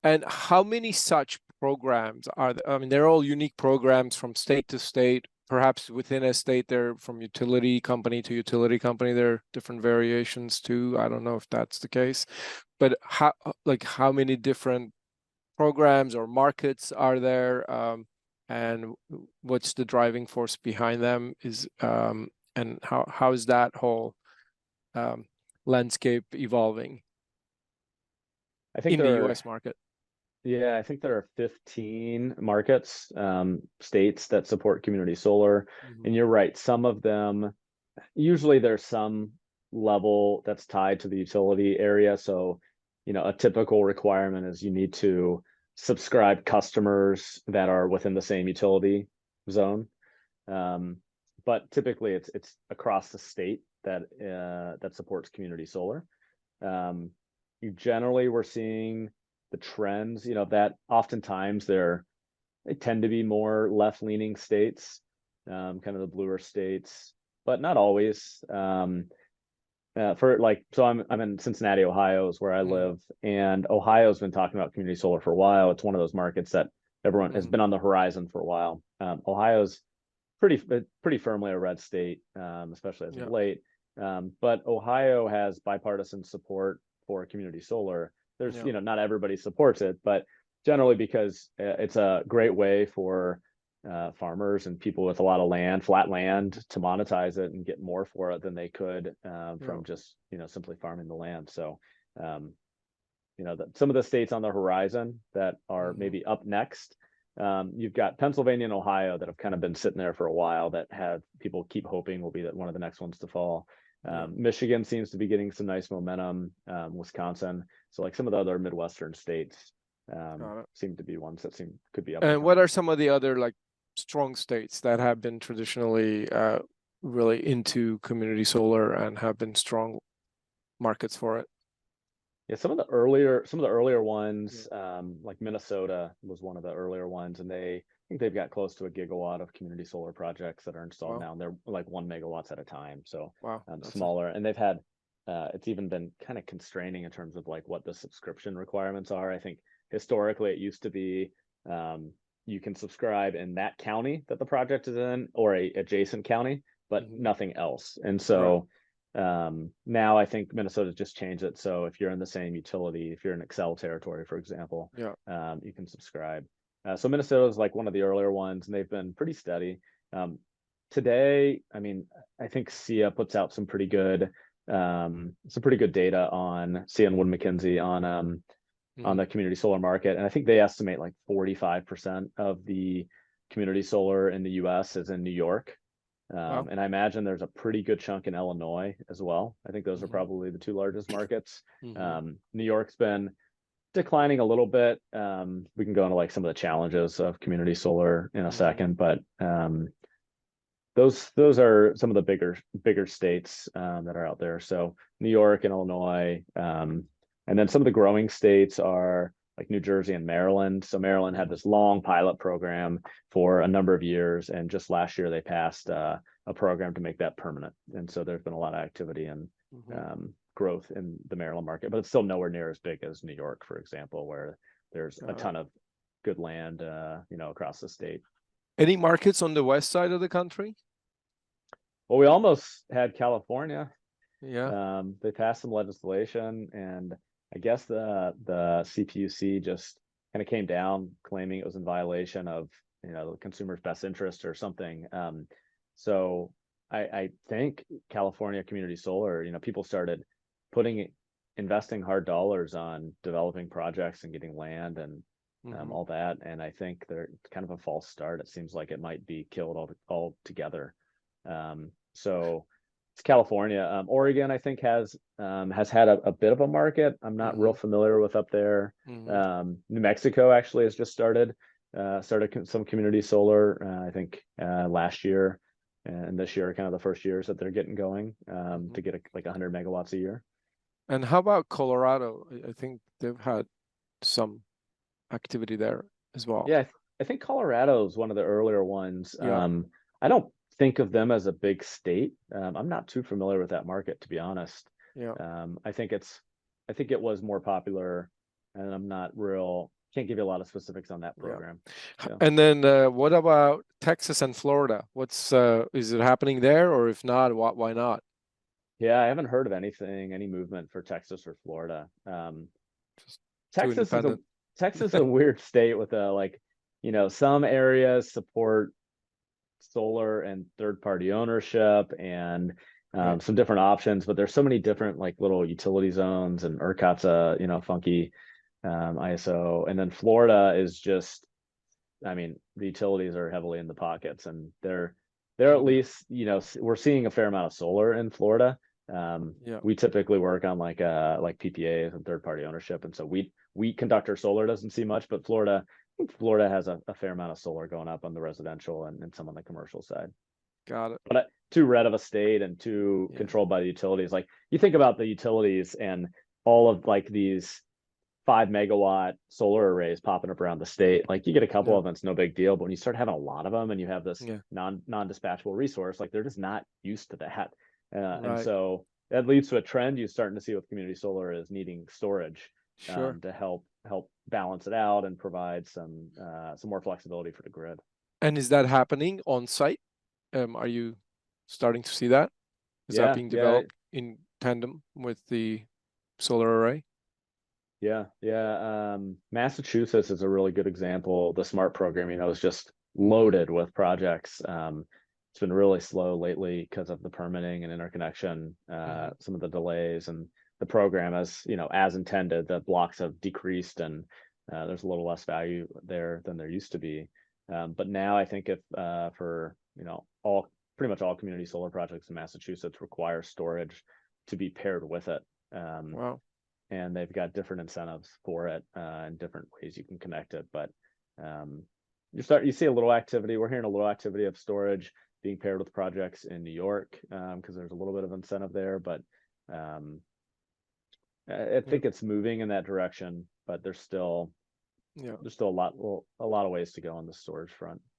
And how many such programs are there? I mean, they're all unique programs from state to state. Perhaps within a state, they're from utility company to utility company. There are different variations too. I don't know if that's the case, but how many different programs or markets are there, and what's the driving force behind them? And how is that whole landscape evolving I think in the there are, U.S. market? yeah, I think there are 15 markets, states that support community solar. Mhm. And you're right, some of them, usually there's some level that's tied to the utility area. So, a typical requirement is you need to subscribe customers that are within the same utility zone. Um, but typically it's across the state that supports community solar. Um, you generally we're seeing the trends, that oftentimes they tend to be more left-leaning states, kind of the bluer states, but not always. So I'm in Cincinnati, Ohio is where I Mhm. live, and Ohio's been talking about community solar for a while. It's one of those markets that everyone has Mhm. been on the horizon for a while. Ohio's pretty firmly a red state, especially as of Yeah. late. But Ohio has bipartisan support for community solar. There's, Yeah. not everybody supports it, but generally because it's a great way for farmers and people with a lot of land, flat land, to monetize it and get more for it than they could Yeah. from just, simply farming the land. So, some of the states on the horizon that are Mhm. maybe up next. You've got Pennsylvania and Ohio that have kind of been sitting there for a while that have people keep hoping will be one of the next ones to fall. Yeah. Michigan seems to be getting some nice momentum. Wisconsin, so like some of the other Midwestern states Got it. seem to be ones that could be up and And what coming. are some of the other like strong states that have been traditionally really into community solar and have been strong markets for it? Yeah, some of the earlier Yeah. ones, like Minnesota was one of the earlier ones, and I think they've got close to a gigawatt of community solar projects that are installed Wow. now, and they're like 1 megawatts at a time, so Wow. smaller. And they've had, it's even been kind of constraining in terms of like what the subscription requirements are. I think historically it used to be, um, you can subscribe in that county that the project is in or a adjacent county, but Mhm. nothing else. And Right. so now I think Minnesota's just changed it. So if you're in the same utility, if you're in Excel territory, for example, Yeah. you can subscribe. So Minnesota is like one of the earlier ones, and they've been pretty steady. Today, I mean, I think SIA puts out some pretty good data on SIA and Wood Mackenzie on Mhm. the community solar market, and I think they estimate like 45% of the community solar in the U.S. is in New York. Wow. And I imagine there's a pretty good chunk in Illinois as well. I think those are Mhm. probably the two largest markets. Mhm. New York's been declining a little bit. We can go into like some of the challenges of community solar in a Mhm. second, but those are some of the bigger states that are out there. So New York and Illinois, and then some of the growing states are like New Jersey and Maryland. So Maryland had Mhm. this long pilot program for a number of years, and just last year they passed a program to make that permanent. And so there's been a lot of activity and Mhm. growth in the Maryland market, but it's still nowhere near as big as New York, for example, where there's a Got it. ton of good land, across the state. Any markets on the west side of the country? Well, we almost had California. Yeah. They passed some legislation, and I guess the CPUC just kind of came down claiming it was in violation of the consumer's best interest or something. So I think California Community Solar, people started putting investing hard dollars on developing projects and getting land and Mhm. all that, and I think they're kind of a false start. It seems like it might be killed all together. So it's California. Oregon, I think, has had a bit of a market. I'm not real Mhm. familiar with up there. Mhm. New Mexico actually has just some community solar. I think last year and this year are kind of the first years that they're getting going Mhm. to get like 100 megawatts a year. And how about Colorado? I think they've had some activity there as well. Yeah, I think Colorado is one of the earlier ones. Yeah. I don't think of them as a big state. I'm not too familiar with that market, to be honest. Yeah. I think it was more popular and can't give you a lot of specifics on that Yeah. program. Yeah. And then what about Texas and Florida? What's is it happening there, or if not, why not? Yeah, I haven't heard of any movement for Texas or Florida. Just too Texas is a independent. Texas is a weird state with some areas support solar and third-party ownership and Right. some different options, but there's so many different like little utility zones, and ERCOT's a funky ISO. And then Florida is just, I mean, the utilities are heavily in the pockets, and they're at Yeah. least, we're seeing a fair amount of solar in Florida. Yeah. We typically work on like PPAs and third party ownership, and so we conductor solar doesn't see much, but Florida has a fair amount of solar going up on the residential and some on the commercial side. Got it. But too red of a state and too Yeah. controlled by the utilities. Like you think about the utilities and all of like these 5 megawatt solar arrays popping up around the state. Like you get a couple Yeah. of them, it's no big deal. But when you start having a lot of them and you have this Yeah. non-dispatchable resource, like they're just not used to that. And Right. so that leads to a trend you're starting to see with community solar is needing storage Sure. to help balance it out and provide some more flexibility for the grid. And is that happening on site? Are you starting to see that? Is that Yeah, being yeah, developed in tandem with the solar array? yeah. Massachusetts is a really good example. The SMART program, is just loaded with projects. It's been really slow lately because of the permitting and interconnection, some of the delays, and the program as intended, the blocks have decreased, and there's a little less value there than there used to be. But now I think if for pretty much all community solar projects in Massachusetts require storage to be paired with it. Wow. And they've got different incentives for it and different ways you can connect it. But you see a little activity. We're hearing a little activity of storage being paired with projects in New York because there's a little bit of incentive there. But I think it's moving in that direction. But there's still a lot of ways to go on the storage front.